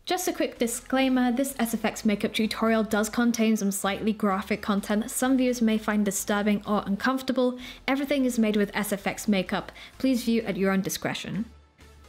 Just a quick disclaimer, this SFX makeup tutorial does contain some slightly graphic content that some viewers may find disturbing or uncomfortable. Everything is made with SFX makeup. Please view at your own discretion.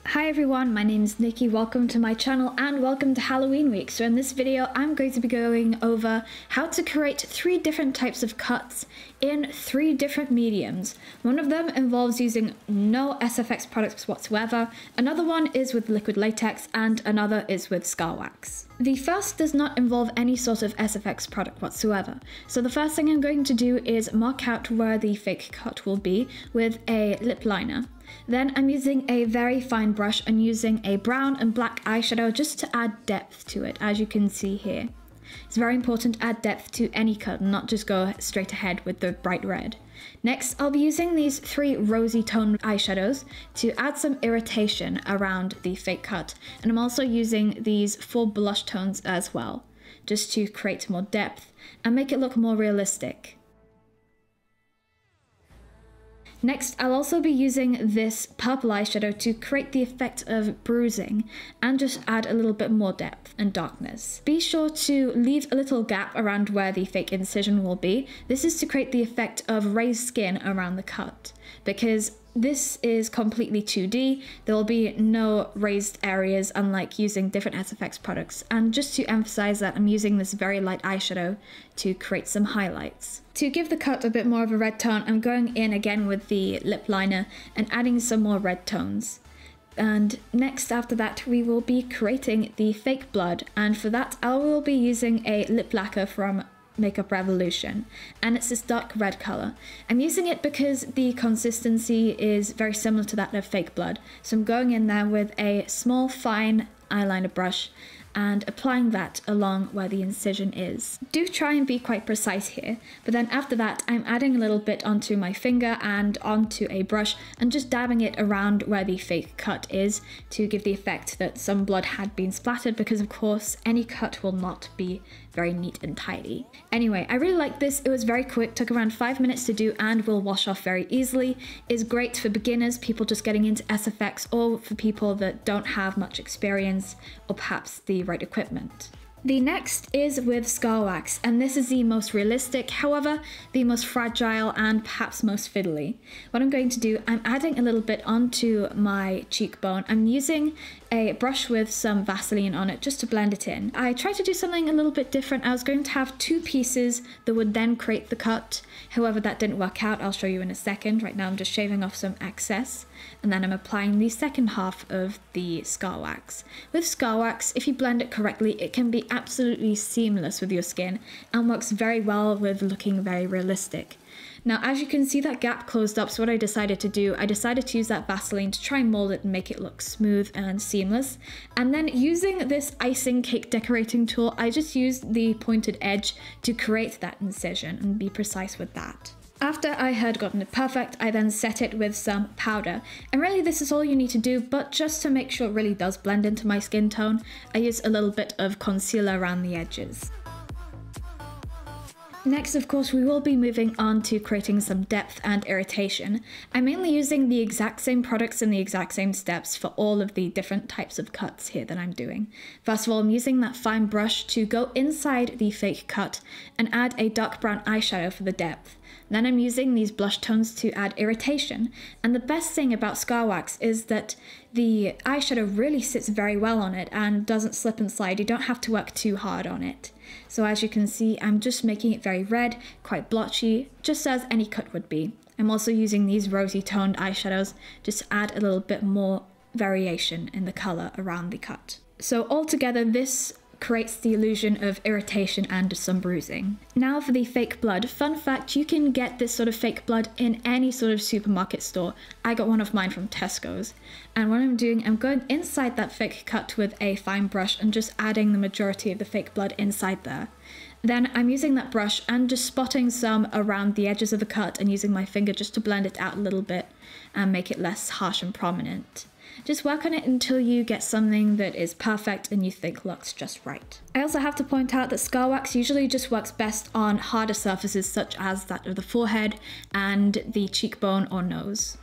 Hi everyone, my name is Nikki, welcome to my channel and welcome to Halloween week. So in this video I'm going to be going over how to create 3 different types of cuts in 3 different mediums. One of them involves using no SFX products whatsoever, another one is with liquid latex, and another is with scar wax. The first does not involve any sort of SFX product whatsoever. So the first thing I'm going to do is mark out where the fake cut will be with a lip liner. Then I'm using a very fine brush and using a brown and black eyeshadow just to add depth to it, as you can see here. It's very important to add depth to any cut and not just go straight ahead with the bright red. Next, I'll be using these 3 rosy toned eyeshadows to add some irritation around the fake cut. And I'm also using these 4 blush tones as well, just to create more depth and make it look more realistic. Next, I'll also be using this purple eyeshadow to create the effect of bruising and just add a little bit more depth and darkness. Be sure to leave a little gap around where the fake incision will be. This is to create the effect of raised skin around the cut, because this is completely 2D, there will be no raised areas unlike using different SFX products, and just to emphasize that I'm using this very light eyeshadow to create some highlights. To give the cut a bit more of a red tone, I'm going in again with the lip liner and adding some more red tones. And next after that we will be creating the fake blood, and for that I will be using a lip lacquer from Makeup Revolution, and it's this dark red color. I'm using it because the consistency is very similar to that of fake blood, so I'm going in there with a small fine eyeliner brush and applying that along where the incision is. Do try and be quite precise here, but then after that I'm adding a little bit onto my finger and onto a brush and just dabbing it around where the fake cut is to give the effect that some blood had been splattered, because of course any cut will not be very neat and tidy. Anyway, I really like this. It was very quick, took around 5 minutes to do and will wash off very easily. Is great for beginners, people just getting into SFX, or for people that don't have much experience or perhaps the right equipment. The next is with scar wax, and this is the most realistic, however, the most fragile and perhaps most fiddly. What I'm going to do, I'm adding a little bit onto my cheekbone. I'm using a brush with some Vaseline on it just to blend it in. I tried to do something a little bit different. I was going to have 2 pieces that would then create the cut. However, that didn't work out. I'll show you in a second. Right now I'm just shaving off some excess, and then I'm applying the second half of the scar wax. With scar wax, if you blend it correctly, it can be absolutely seamless with your skin and works very well with looking very realistic. Now, as you can see, that gap closed up, so what I decided to do, I decided to use that Vaseline to try and mold it and make it look smooth and seamless. And then using this icing cake decorating tool, I just used the pointed edge to create that incision and be precise with that. After I had gotten it perfect, I then set it with some powder. And really this is all you need to do, but just to make sure it really does blend into my skin tone, I use a little bit of concealer around the edges. Next, of course, we will be moving on to creating some depth and irritation. I'm mainly using the exact same products and the exact same steps for all of the different types of cuts here that I'm doing. First of all, I'm using that fine brush to go inside the fake cut and add a dark brown eyeshadow for the depth. Then I'm using these blush tones to add irritation. And the best thing about scar wax is that the eyeshadow really sits very well on it and doesn't slip and slide. You don't have to work too hard on it. So as you can see, I'm just making it very red, quite blotchy, just as any cut would be. I'm also using these rosy toned eyeshadows just to add a little bit more variation in the color around the cut. So altogether, this creates the illusion of irritation and some bruising. Now for the fake blood. Fun fact, you can get this sort of fake blood in any sort of supermarket store. I got one of mine from Tesco's. And what I'm doing, I'm going inside that fake cut with a fine brush and just adding the majority of the fake blood inside there. Then I'm using that brush and just spotting some around the edges of the cut and using my finger just to blend it out a little bit and make it less harsh and prominent. Just work on it until you get something that is perfect and you think looks just right. I also have to point out that scar wax usually just works best on harder surfaces such as that of the forehead and the cheekbone or nose.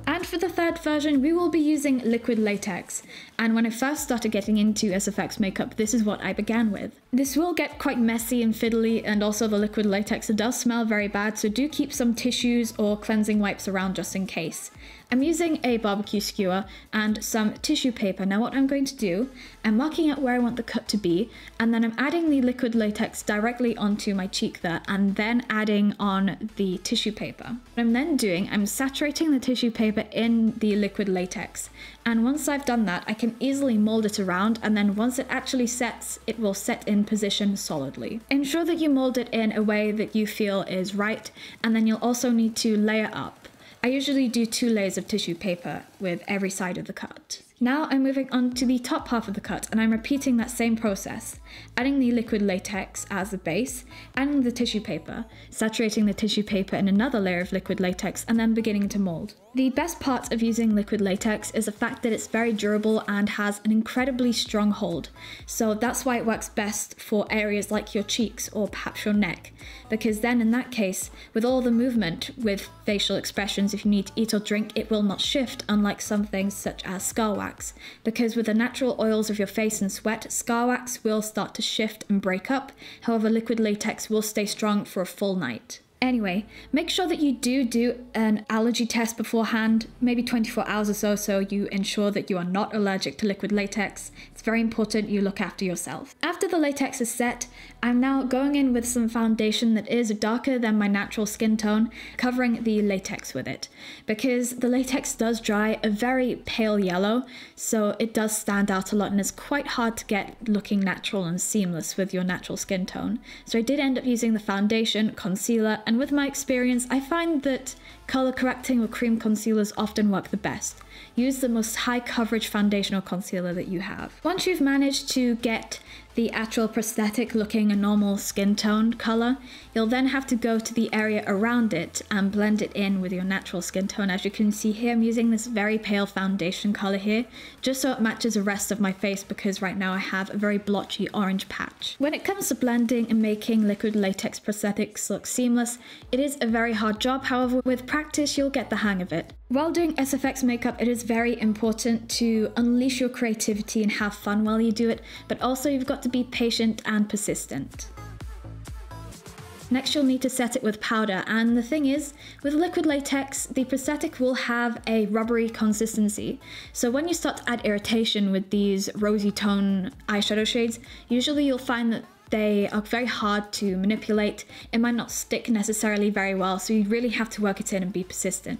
And for the third version, we will be using liquid latex. And when I first started getting into SFX makeup, this is what I began with. This will get quite messy and fiddly, and also the liquid latex, it does smell very bad, so do keep some tissues or cleansing wipes around just in case. I'm using a barbecue skewer and some tissue paper. Now what I'm going to do, I'm marking out where I want the cut to be, and then I'm adding the liquid latex directly onto my cheek there, and then adding on the tissue paper. What I'm then doing, I'm saturating the tissue paper in the liquid latex. And once I've done that, I can easily mold it around, and then once it actually sets, it will set in position solidly. Ensure that you mold it in a way that you feel is right, and then you'll also need to layer up. I usually do 2 layers of tissue paper with every side of the cut. Now I'm moving on to the top half of the cut, and I'm repeating that same process, adding the liquid latex as the base, adding the tissue paper, saturating the tissue paper in another layer of liquid latex, and then beginning to mold. The best part of using liquid latex is the fact that it's very durable and has an incredibly strong hold. So that's why it works best for areas like your cheeks or perhaps your neck, because then in that case, with all the movement with facial expressions, if you need to eat or drink, it will not shift, unlike some things such as scar wax, because with the natural oils of your face and sweat, scar wax will start to shift and break up. However, liquid latex will stay strong for a full night. Anyway, make sure that you do an allergy test beforehand, maybe 24 hours or so you ensure that you are not allergic to liquid latex. It's very important you look after yourself. After the latex is set, I'm now going in with some foundation that is darker than my natural skin tone, covering the latex with it. Because the latex does dry a very pale yellow, so it does stand out a lot and it's quite hard to get looking natural and seamless with your natural skin tone. So I did end up using the foundation, concealer, and with my experience, I find that color correcting or cream concealers often work the best. Use the most high coverage foundation or concealer that you have. Once you've managed to get the actual prosthetic looking a normal skin tone color, you'll then have to go to the area around it and blend it in with your natural skin tone. As you can see here, I'm using this very pale foundation color here, just so it matches the rest of my face, because right now I have a very blotchy orange patch. When it comes to blending and making liquid latex prosthetics look seamless, it is a very hard job. However, with practice, you'll get the hang of it. While doing SFX makeup, it is very important to unleash your creativity and have fun while you do it, but also you've got to be patient and persistent. Next, you'll need to set it with powder, and the thing is, with liquid latex, the prosthetic will have a rubbery consistency. So when you start to add irritation with these rosy tone eyeshadow shades, usually you'll find that they are very hard to manipulate. It might not stick necessarily very well, so you really have to work it in and be persistent.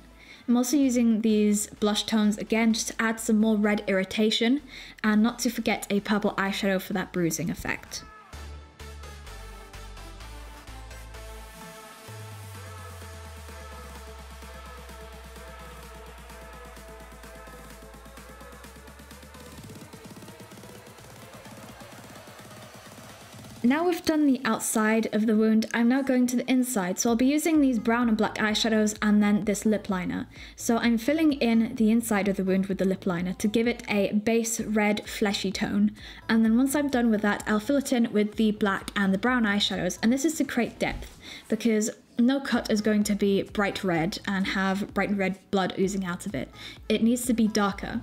I'm also using these blush tones again just to add some more red irritation, and not to forget a purple eyeshadow for that bruising effect. Now we've done the outside of the wound, I'm now going to the inside. So I'll be using these brown and black eyeshadows and then this lip liner. So I'm filling in the inside of the wound with the lip liner to give it a base red fleshy tone. And then once I'm done with that, I'll fill it in with the black and the brown eyeshadows. And this is to create depth, because no cut is going to be bright red and have bright red blood oozing out of it. It needs to be darker.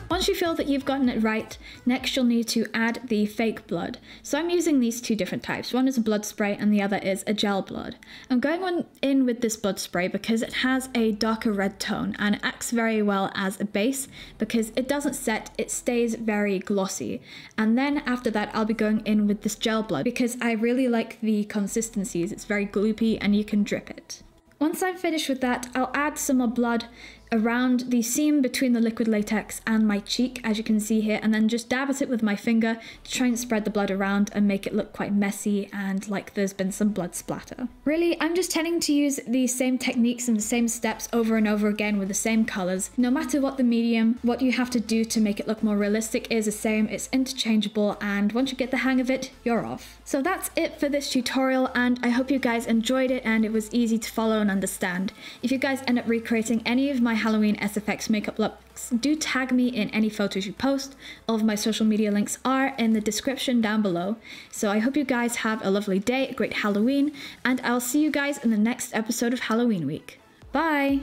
Once you feel that you've gotten it right, next you'll need to add the fake blood. So I'm using these two different types. One is a blood spray and the other is a gel blood. I'm going in with this blood spray because it has a darker red tone and it acts very well as a base because it doesn't set, it stays very glossy. And then after that I'll be going in with this gel blood because I really like the consistencies. It's very gloopy and you can drip it. Once I'm finished with that, I'll add some more blood around the seam between the liquid latex and my cheek, as you can see here, and then just dab at it with my finger to try and spread the blood around and make it look quite messy and like there's been some blood splatter. Really, I'm just tending to use the same techniques and the same steps over and over again with the same colors. No matter what the medium, what you have to do to make it look more realistic is the same. It's interchangeable, and once you get the hang of it, you're off. So that's it for this tutorial, and I hope you guys enjoyed it and it was easy to follow and understand. If you guys end up recreating any of my Halloween SFX makeup looks, do tag me in any photos you post. All of my social media links are in the description down below. So I hope you guys have a lovely day, a great Halloween, and I'll see you guys in the next episode of Halloween week. Bye!